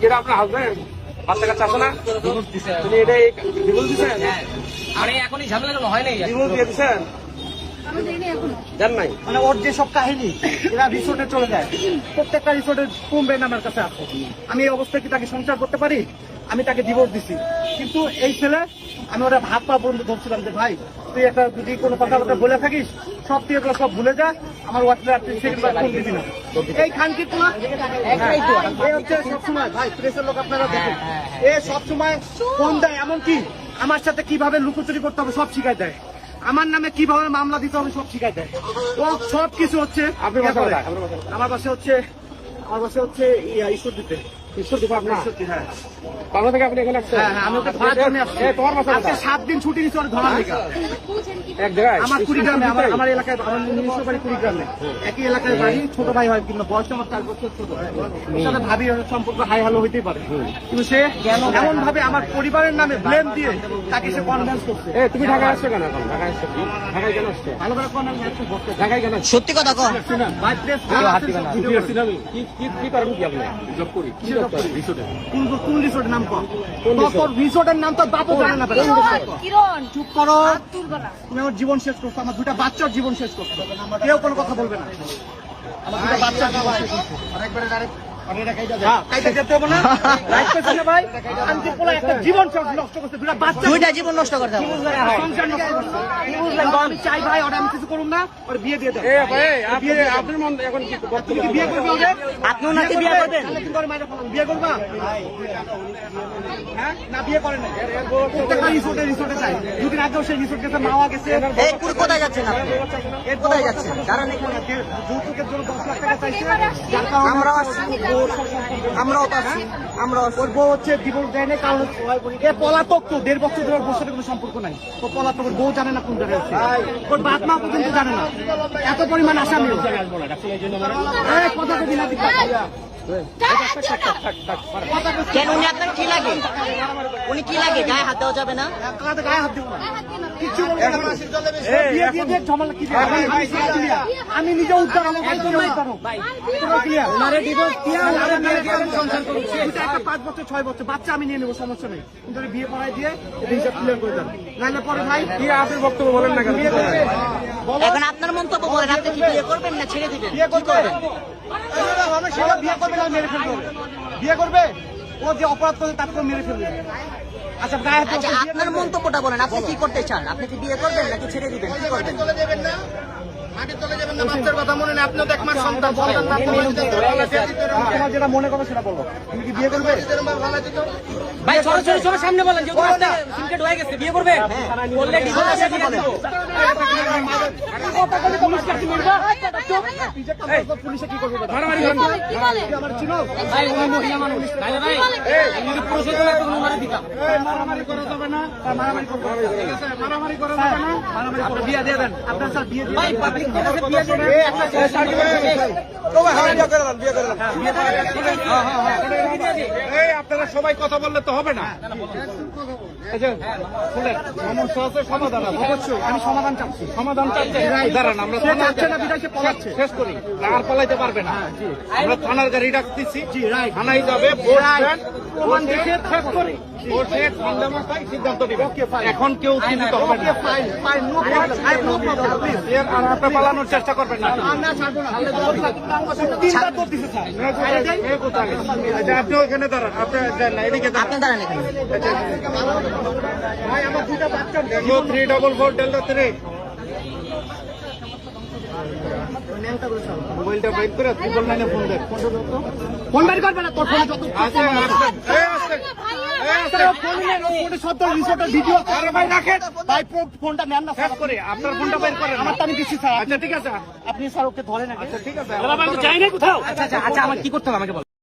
এটা আপনার হাজবেন্ড বাচ্চা কাচ্চা আছে না? তুমি এটা ডিভোর্স দিচ্ছেন? আরে এখনই ঝামেলা হয় নাই। ডিভোর্স দিয়ে দিচ্ছেন? জান নাই মানে ওর যে সব কাহিনী এরা রিসোর্টে চলে যায়, প্রত্যেকটা রিসোর্টের কমবেন আমার কাছে আছে। আমি এই অবস্থায় কি তাকে সংসার করতে পারি? আমি তাকে ডিভোর্স দিছি, কিন্তু এই ছেলে আমি ওরা ভাত পা বন্ধু ধরছিলাম যে ভাই তুই একটা যদি কোনো কথাবার্তা বলে থাকিস সব তুই এগুলো সব ভুলে যা, আমার হোয়াটসঅ্যাপ সেকেন্ডবার ফোন দিবি না। এই খানকি তো এই হচ্ছে সবসময় ভাই প্রেসের লোক আপনারা দেখেন, এ সবসময় ফোন দেয়, এমনকি আমার সাথে কিভাবে লুকোচুরি করতে হবে সব শিখাই দেয়, আমার নামে কিভাবে মামলা দিতে হবে সব শিখাই দেয়, ও সব কিছু হচ্ছে। আমার বাসা হচ্ছে ঈশ্বর দিতে। ঈশ্বর দিব আপনার? হ্যাঁ বাংলা থেকে আপনি এখানে আসছেন? হ্যাঁ আমি ওকে ধরার জন্য আসছি। তোমার বাসা আজকে 7 দিন ছুটি নিচ্ছে ওর ধরার লেগে। এক জায়গায় আমার কুড়িগ্রামে, আমার এলাকায়, আমার নিজস্ব বাড়ি কুড়িগ্রামে, একই এলাকায় বাড়ি, ছোট ভাই হয় কিন্তু বয়স আমার 4 বছর ছোট। ওর সাথে ভাবি সম্পর্ক হাই হ্যালো হইতেই পারে, কিন্তু সে এমন ভাবে আমার পরিবারের নামে ব্লেম দিয়ে তাকে সে কনভিন্স করছে। তুমি ঢাকায় আসছো কেন? এখন ঢাকায় আসছো, ঢাকায় কেন আসছো? ভালো করে ঢাকায় কেন? সত্যি কথা কো। ভাই প্রেস কি করেন কি আপনি? জব করি। কি জব করেন? রিসোর্টে। কোন রিসোর্টের নাম কর? তোর রিসোর্টের নাম তো বাপও জানে না। কিরণ চুপ করো, তুল করা তুমি আমার জীবন শেষ করছো, আমার 2টা বাচ্চার জীবন শেষ করছো, কেউ কোনো কথা বলবে না। আমার 2টা বাচ্চার জীবন শেষ করছো। দুইটা জীবন নষ্ট করতে হবে। আমি চাই ভাই ওরা আমি কিছু করুন না, ওর বিয়ে দিয়ে দেন। আপনার মন এখন কি তুমি কি বিয়ে করবে ওদের? আপনি ওনাকে বিয়ে করবেন? বিয়ে করবা? হ্যাঁ না বিয়ে করে না, প্রত্যেকটা রিসোর্টে যায়। দুদিন আগেও সেই রিসোর্ট গেছে, মাওয়া গেছে। এই কোথায় যাচ্ছেন আপনি? কোথায় যাচ্ছেন? দাঁড়ান এখানে। যৌতুকের জন্য 10 লাখ টাকা চাইছে। আমরাও আসছি, আমরাও তো আসছি, আমরাও আসছি। ওর বউ হচ্ছে ডিভোর্স দেয় না, কারণ এ পলাতক, তো 1.5 বছর ধরে ওর বউর সাথে কোনো সম্পর্ক নাই। ও পলাতক, ওর বউ জানে না কোন জায়গায় আছে, ওর বাপ মা পর্যন্ত জানে না, এত পরিমাণ আসামি। কথা কবি না দিতে কেন উনি আপনার কি লাগে? উনি কি লাগে? গায়ে হাত দেওয়া যাবে না? গায়ে হাত দিব না, কিচ্ছু বলবো না। বিয়ে দিয়ে দিয়ে ঝামেলা কি দিয়ে? আমি নিজে উদ্ধার হবো, ভাই তুমি উদ্ধার হবো। ওনারে ডিভোর্স দিয়ে ওনারে মেরে দিয়ে সংসার করুন। এটা একটা 5 বছর 6 বছর বাচ্চা আমি নিয়ে নেবো, সমস্যা নেই, কিন্তু বিয়ে করাই দিয়ে এটা হিসাব ক্লিয়ার করে দেন, নাহলে পরে ভাই কি আপনার বক্তব্য বলেন না কেন? বিয়ে করবে। এখন আপনার মন্তব্য বলেন, আপনি কি বিয়ে করবেন না ছেড়ে দিবেন? বিয়ে করবে, সেটা বিয়ে করবে না মেরে ফেলবে, বিয়ে করবে, ও যে অপরাধ করে তাকে মেরে ফেলবে। আচ্ছা গায়ে হাত আচ্ছা আপনার মন্তব্যটা বলেন, আপনি কি করতে চান? আপনি কি বিয়ে করবেন নাকি ছেড়ে দিবেন? কি করবেন? তোমার যেটা মনে করো সেটা বলো, তুমি কি বিয়ে করবে? ভাই সরাসরি সামনে বলেন যে রাস্তা সিনকেট হয়ে গেছে, বিয়ে করবে? বললে ডিভোর্স আছে কি বলেন? পুলিশে কি করবে? মারামারি করেন না। আমার চিনো ভাই উনি মহিলা মানুষ। ভাই ভাই উনি পুরুষের জন্য এত মারা দিতাম। মারামারি করা যাবে না, মারামারি করবে, মারামারি করা যাবে না, মারামারি করবে। বিয়ে দিয়ে দেন আপনার, স্যার বিয়ে দিয়ে ভাই পাবলিক কাছে বিয়ে দেবেন। আপনারা সবাই কথা বললে তো হবে না। সমস্যা আছে, সমাধান আছে। অবশ্যই আমি সমাধান চাচ্ছি। সমাধান চাচ্ছে, দাঁড়ান আমরা সে চাচ্ছে না বিদায় সে পলাচ্ছে। শেষ করি, আর পালাইতে পারবে না। আমরা থানার গাড়ি ডাকতেছি, রাইট। থানায় যাবে, ভোট দেন, প্রমাণ দেখে শেষ করি। ভোটে ফান্ডামেন্টাল সিদ্ধান্ত নেবে। এখন কেউ চিন্তিত হবে না। Fine fine, no problem, I no problem, please. আর আপনি পালানোর চেষ্টা করবেন না। না ছাড়বো না, 3বার দৌড় দিছে স্যার। আচ্ছা, আপনি ওখানে দাঁড়ান, আপনি যান না, এদিকে আপনি দাঁড়ান। দাঁড়ান এখানে। ভাই আমার 2টা বাচ্চা, 344 ডেল্টা 3 ন্যাংটা করে ছাড়ো। মোবাইলটা বাইর করে 999 ফোন দেন। ফোন বের করবে না, তোর ফোনে যত আচ্ছা, ভিডিও। আরে ভাই রাখেন ভাই, ফোনটা নেন না শেষ করি, আপনার ফোনটা বের করেন। আমারটা আমি দিচ্ছি স্যার। আচ্ছা ঠিক আছে, আপনি স্যার ওকে ধরেন। আচ্ছা ঠিক আছে। যাই না কোথাও। আচ্ছা আচ্ছা আচ্ছা, আমার কি করতে হবে আমাকে বল।